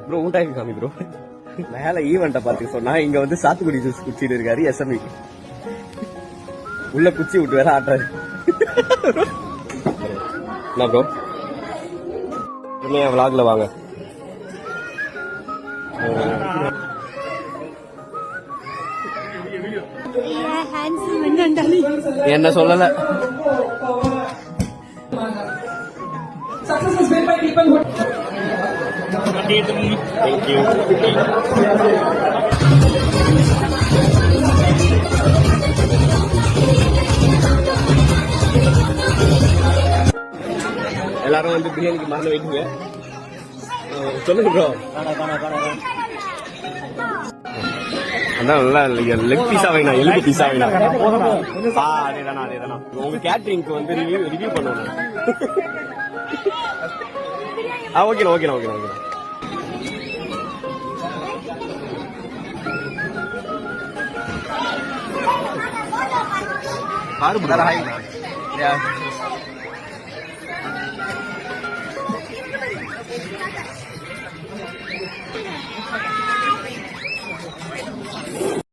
Bro ஊட்டாக்கு காமி bro. மேல ஈவெண்ட்டை பார்த்து சொன்னா இங்க வந்து சாத்துக்குடி ஜூஸ் குடிச்சிட்டு இருக்காரு எஸ்எம்இ. உள்ள குச்சி விட்டு வேற ஆட்டாரு. என்ன ப்ரோ விளாக்ல வாங்க. என்ன சொல்லல. Thank you. எல்லாரும் வந்து பிரியாணிக்கு மறந்து வைக்குங்க. சொல்லுங்க ப்ரோ. அதான் நல்லா லெக் பீஸா வேணா, எலும்பு பீஸா வேணா. அதேதானா. உங்க கேட்டரிங்க்கு வந்து ரிவ்யூ பண்ணுவோம். ஓகேண்ணா.